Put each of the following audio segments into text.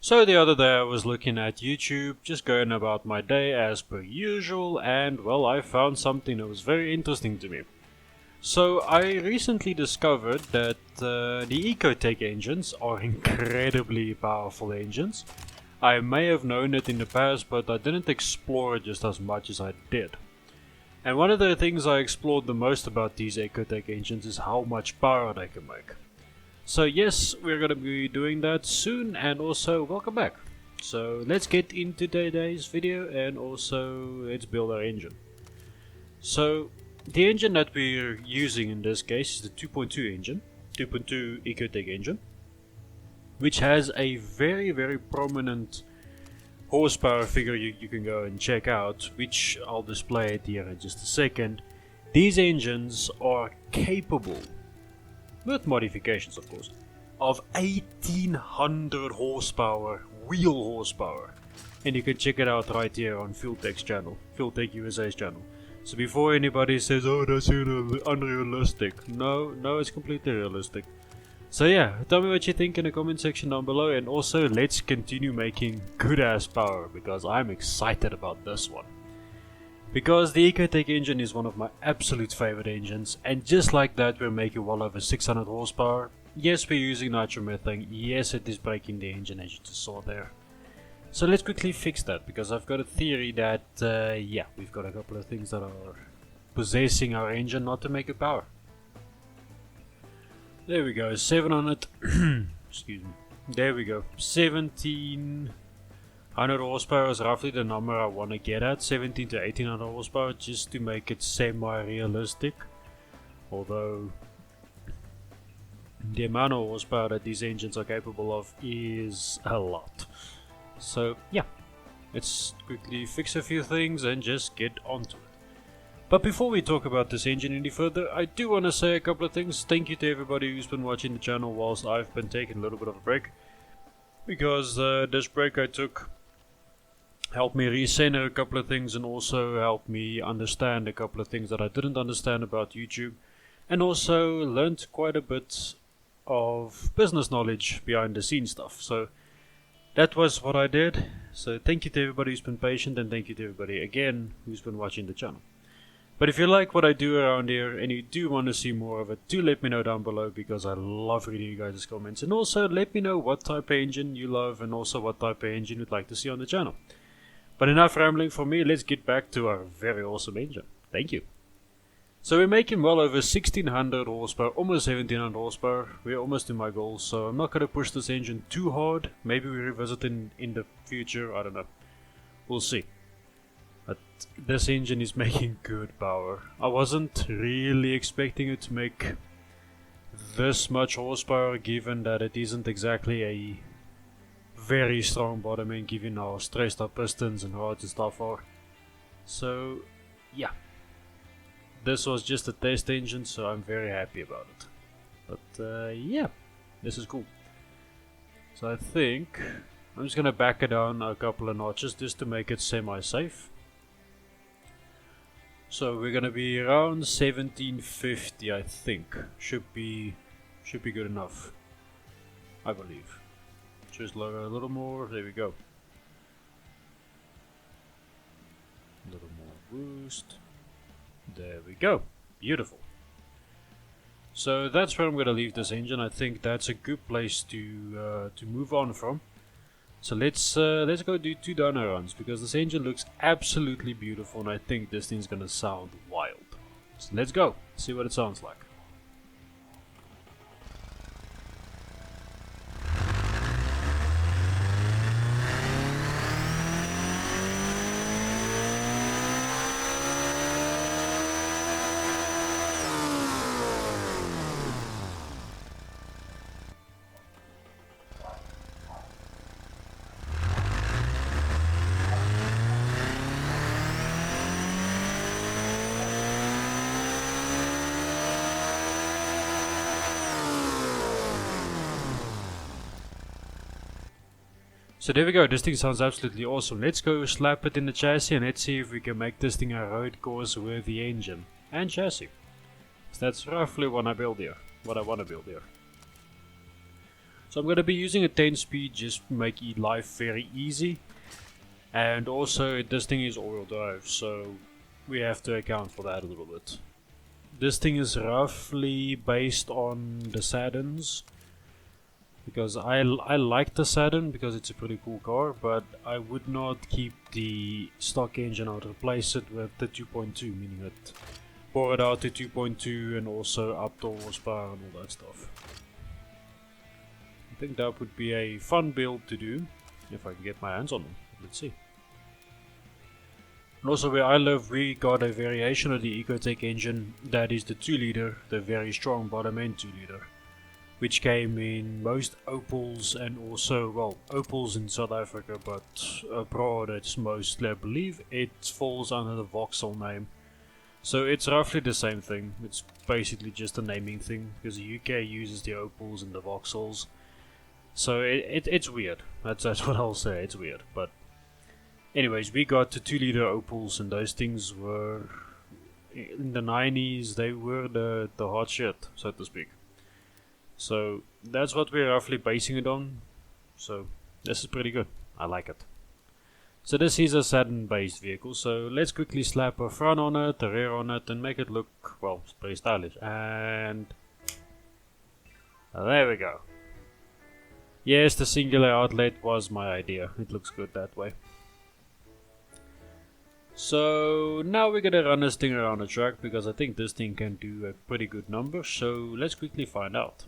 So the other day I was looking at YouTube, just going about my day as per usual, and well, I found something that was very interesting to me. So I recently discovered that the Ecotech engines are incredibly powerful engines. I may have known it in the past, but I didn't explore it just as much as I did. And one of the things I explored the most about these Ecotech engines is how much power they can make. So yes, we're going to be doing that soon, and also welcome back. So let's get into today's video and also let's build our engine. So the engine that we're using in this case is the 2.2 engine, 2.2 Ecotech engine, which has a very prominent horsepower figure you can go and check out, which I'll display it here in just a second. These engines are capable, with modifications of course, of 1800 horsepower, wheel horsepower. And you can check it out right here on Fueltech's channel, Fueltech USA's channel. So before anybody says, oh that's unrealistic, no, it's completely realistic. So yeah, tell me what you think in the comment section down below, and also let's continue making good ass power, because I'm excited about this one. Because the Ecotech engine is one of my absolute favorite engines, and just like that we're making well over 600 horsepower. Yes, we're using nitromethane, yes it is breaking the engine as you just saw there. So let's quickly fix that, because I've got a theory that, yeah, we've got a couple of things that are possessing our engine not to make it power. There we go, 700, excuse me, there we go, 1700 horsepower is roughly the number I want to get at, 17 to 1800 horsepower, just to make it semi-realistic, although the amount of horsepower that these engines are capable of is a lot. So yeah, let's quickly fix a few things and just get onto it. But before we talk about this engine any further, I do want to say a couple of things. Thank you to everybody who's been watching the channel whilst I've been taking a little bit of a break, because this break I took helped me recenter a couple of things, and also helped me understand a couple of things that I didn't understand about YouTube, and also learned quite a bit of business knowledge behind the scenes stuff. So that was what I did. So thank you to everybody who's been patient, and thank you to everybody again who's been watching the channel. But if you like what I do around here and you do want to see more of it, do let me know down below, because I love reading you guys' comments. And also let me know what type of engine you love, and also what type of engine you'd like to see on the channel. But enough rambling from me, let's get back to our very awesome engine. Thank you. So we're making well over 1600 horsepower, almost 1700 horsepower. We're almost to my goal, so I'm not going to push this engine too hard. Maybe we revisit in the future, I don't know. We'll see. But this engine is making good power. I wasn't really expecting it to make this much horsepower, given that it isn't exactly a very strong bottom end, given how stressed our pistons and rods and stuff are. So yeah, this was just a test engine, so I'm very happy about it. But yeah, this is cool. So I think I'm just gonna back it down a couple of notches just to make it semi-safe. So we're gonna be around 1750, I think. Should be good enough, I believe. Just lower a little more. There we go. A little more boost. There we go. Beautiful. So that's where I'm gonna leave this engine. I think that's a good place to move on from. So let's go do 2 Dyno runs, because this engine looks absolutely beautiful, and I think this thing's gonna sound wild. So let's go, see what it sounds like. So there we go, this thing sounds absolutely awesome. Let's go slap it in the chassis and let's see if we can make this thing a road course worthy engine and chassis. So that's roughly what I want to build here. So I'm going to be using a 10 speed just to make life very easy. And also this thing is all-wheel drive, so we have to account for that a little bit. This thing is roughly based on the Saturns, because I like the Saturn because it's a pretty cool car, but I would not keep the stock engine. I would replace it with the 2.2, meaning it bore it out to 2.2 and also up to horsepower and all that stuff. I think that would be a fun build to do if I can get my hands on them. Let's see. And also where I live, we got a variation of the Ecotech engine that is the 2-liter, the very strong bottom end 2-liter, which came in most Opels and also, well, Opels in South Africa, but abroad it's mostly, I believe it falls under the Vauxhall name. So it's roughly the same thing. It's basically just a naming thing, because the UK uses the Opels and the Vauxhalls. So it's weird. That's what I'll say. It's weird, but anyways, we got the 2-liter Opels, and those things were in the 90s. They were the hot shit, so to speak. So that's what we're roughly basing it on. So this is pretty good. I like it. So this is a Saturn based vehicle. So let's quickly slap a front on it, a rear on it, and make it look, well, pretty stylish. And there we go. Yes, the singular outlet was my idea. It looks good that way. So now we're gonna run this thing around the track, because I think this thing can do a pretty good number. So let's quickly find out.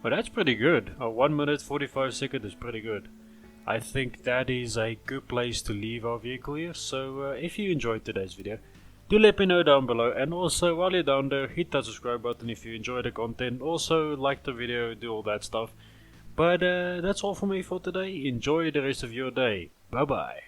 But that's pretty good. 1 minute 45 seconds is pretty good. I think that is a good place to leave our vehicle here. So if you enjoyed today's video, do let me know down below. And also while you're down there, hit that subscribe button if you enjoy the content. Also like the video, do all that stuff. But that's all for me for today. Enjoy the rest of your day. Bye bye.